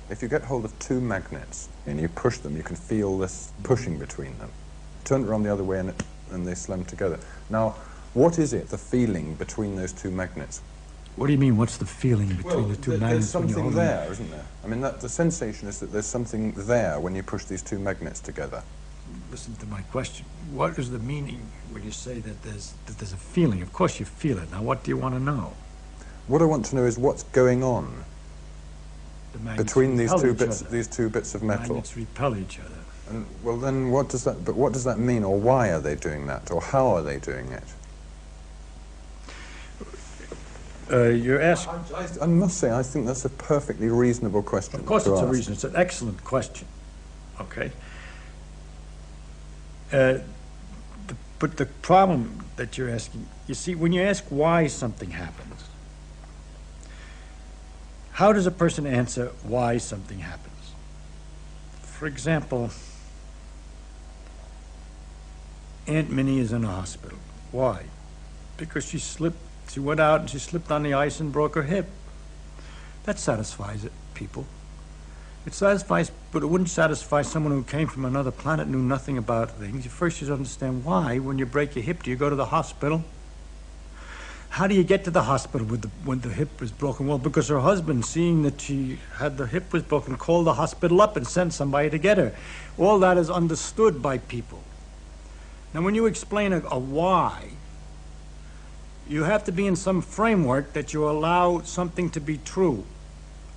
if you get hold of two magnets and you push them, you can feel this pushing between them. Turn it around the other way and they slam together. Now, what is it, the feeling between those two magnets? What do you mean, what's the feeling between the two magnets? There's something there, isn't there? I mean, the sensation is that there's something there when you push these two magnets together. Listen to my question. What is the meaning when you say that there's a feeling? Of course you feel it. Now, what do you want to know? What I want to know is what's going on between these two bits of metal. Magnets repel each other. And, well, then what does that mean, or why are they doing that, or how are they doing it? You're asking... I must say, I think that's a perfectly reasonable question. Of course it's a reason. It's an excellent question. Okay? But the problem that you're asking, you see, when you ask why something happens, how does a person answer why something happens? For example, Aunt Minnie is in a hospital. Why? Because she went out and she slipped on the ice and broke her hip. That satisfies people. It satisfies, but it wouldn't satisfy someone who came from another planet, knew nothing about things. First, you should understand why, when you break your hip, do you go to the hospital? How do you get to the hospital when the hip is broken? Well, because her husband, seeing that the hip was broken, called the hospital up and sent somebody to get her. All that is understood by people. Now, when you explain a why, you have to be in some framework that you allow something to be true.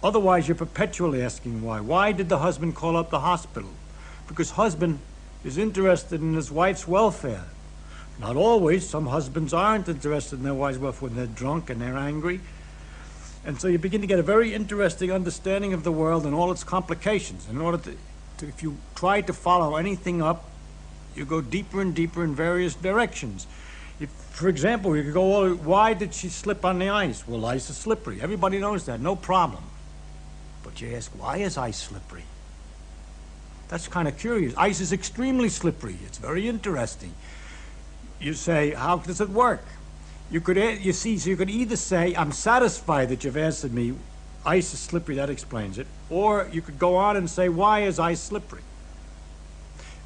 Otherwise, you're perpetually asking why. Why did the husband call up the hospital? Because husband is interested in his wife's welfare. Not always. Some husbands aren't interested in their wife's welfare when they're drunk and they're angry. And so you begin to get a very interesting understanding of the world and all its complications. In order to if you try to follow anything up, you go deeper and deeper in various directions. For example, you could go, why did she slip on the ice? Well, ice is slippery. Everybody knows that, no problem. But you ask, why is ice slippery? That's kind of curious. Ice is extremely slippery. It's very interesting. You say, how does it work? You could either say, I'm satisfied that you've answered me, ice is slippery, that explains it. Or you could go on and say, why is ice slippery?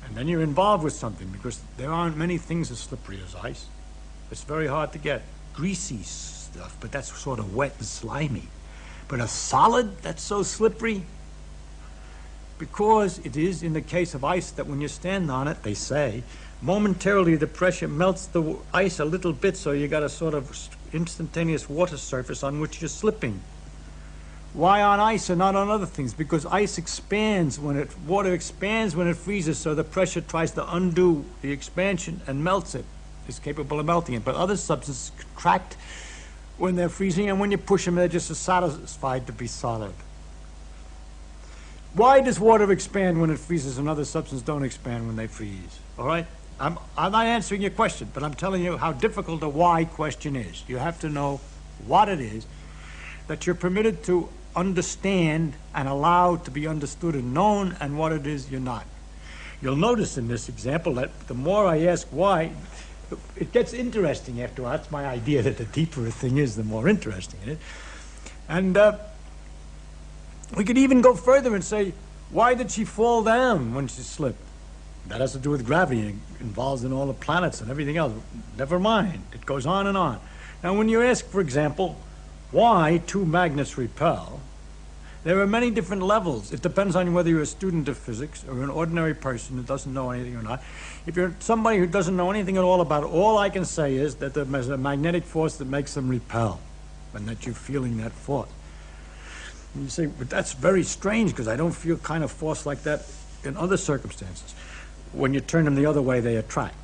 And then you're involved with something, because there aren't many things as slippery as ice. It's very hard to get. Greasy stuff, but that's sort of wet and slimy. But a solid that's so slippery, because it is in the case of ice that when you stand on it, they say, momentarily the pressure melts the ice a little bit, so you got a sort of instantaneous water surface on which you're slipping. Why on ice and not on other things? Because ice expands water expands when it freezes, so the pressure tries to undo the expansion and melts it. Is capable of melting it. But other substances contract when they're freezing, and when you push them, they're just satisfied to be solid. Why does water expand when it freezes and other substances don't expand when they freeze? All right? I'm not answering your question, but I'm telling you how difficult a why question is. You have to know what it is that you're permitted to understand and allow to be understood and known, and what it is you're not. You'll notice in this example that the more I ask why, it gets interesting after all. That's my idea, that the deeper a thing is, the more interesting it is. And we could even go further and say, why did she fall down when she slipped? That has to do with gravity. It involves in all the planets and everything else. Never mind. It goes on and on. Now, when you ask, for example, why two magnets repel, there are many different levels. It depends on whether you're a student of physics or an ordinary person who doesn't know anything or not. If you're somebody who doesn't know anything at all about it, all I can say is that there's a magnetic force that makes them repel, and that you're feeling that force. And you say, but that's very strange, because I don't feel kind of force like that in other circumstances. When you turn them the other way, they attract.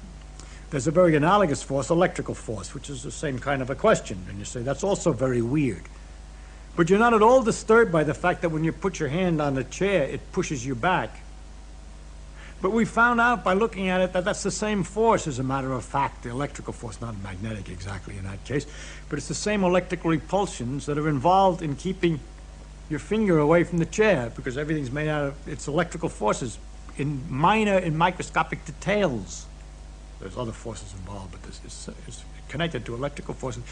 There's a very analogous force, electrical force, which is the same kind of a question. And you say, that's also very weird. But you're not at all disturbed by the fact that when you put your hand on the chair, it pushes you back. But we found out by looking at it that that's the same force, as a matter of fact, the electrical force, not magnetic exactly in that case, but it's the same electrical repulsions that are involved in keeping your finger away from the chair, because everything's made out of its electrical forces in microscopic details. There's other forces involved, but this is connected to electrical forces.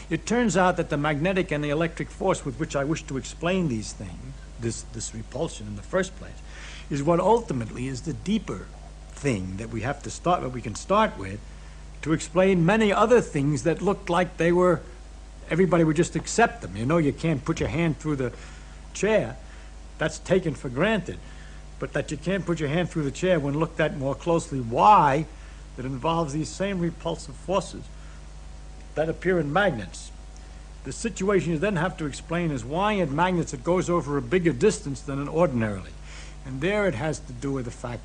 It turns out that the magnetic and the electric force with which I wish to explain these things this repulsion in the first place, is what ultimately is the deeper thing that we have to start, that we can start with, to explain many other things that looked like they were, everybody would just accept them. You know, you can't put your hand through the chair, that's taken for granted. But that you can't put your hand through the chair when looked at more closely, why? That involves these same repulsive forces that appear in magnets. The situation you then have to explain is why in magnets it goes over a bigger distance than in ordinarily. And there it has to do with the fact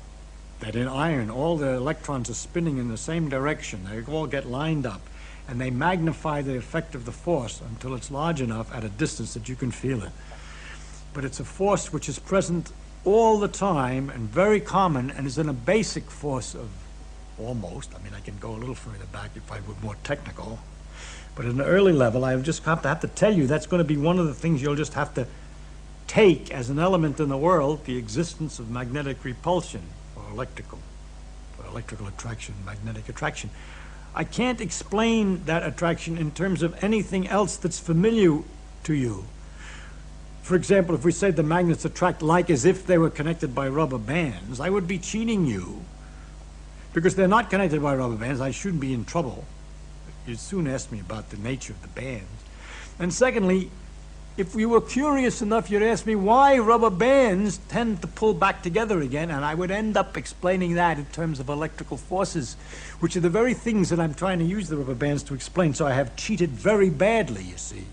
that in iron, all the electrons are spinning in the same direction. They all get lined up, and they magnify the effect of the force until it's large enough at a distance that you can feel it. But it's a force which is present all the time and very common, and is in a basic force of almost, I mean, I can go a little further back if I were more technical, but at an early level, I just have to tell you that's going to be one of the things you'll just have to take as an element in the world, the existence of magnetic repulsion, or electrical attraction, magnetic attraction. I can't explain that attraction in terms of anything else that's familiar to you. For example, if we say the magnets attract like as if they were connected by rubber bands, I would be cheating you, because they're not connected by rubber bands. I shouldn't be in trouble. You'd soon ask me about the nature of the bands. And secondly, if you were curious enough, you'd ask me why rubber bands tend to pull back together again, and I would end up explaining that in terms of electrical forces, which are the very things that I'm trying to use the rubber bands to explain. So I have cheated very badly, you see.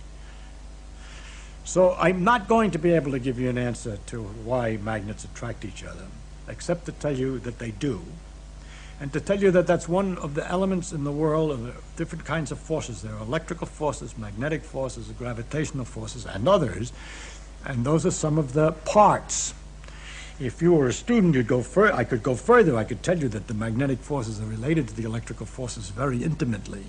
So I'm not going to be able to give you an answer to why magnets attract each other, except to tell you that they do, and to tell you that that's one of the elements in the world of the different kinds of forces. There are electrical forces, magnetic forces, gravitational forces, and others, and those are some of the parts. If you were a student, you'd go further. I could go further. I could tell you that the magnetic forces are related to the electrical forces very intimately,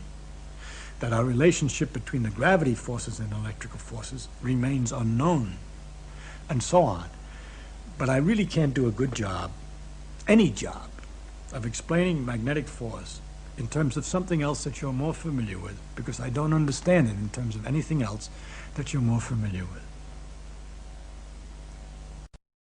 that our relationship between the gravity forces and electrical forces remains unknown, and so on. But I really can't do a good job, any job, of explaining magnetic force in terms of something else that you're more familiar with, because I don't understand it in terms of anything else that you're more familiar with.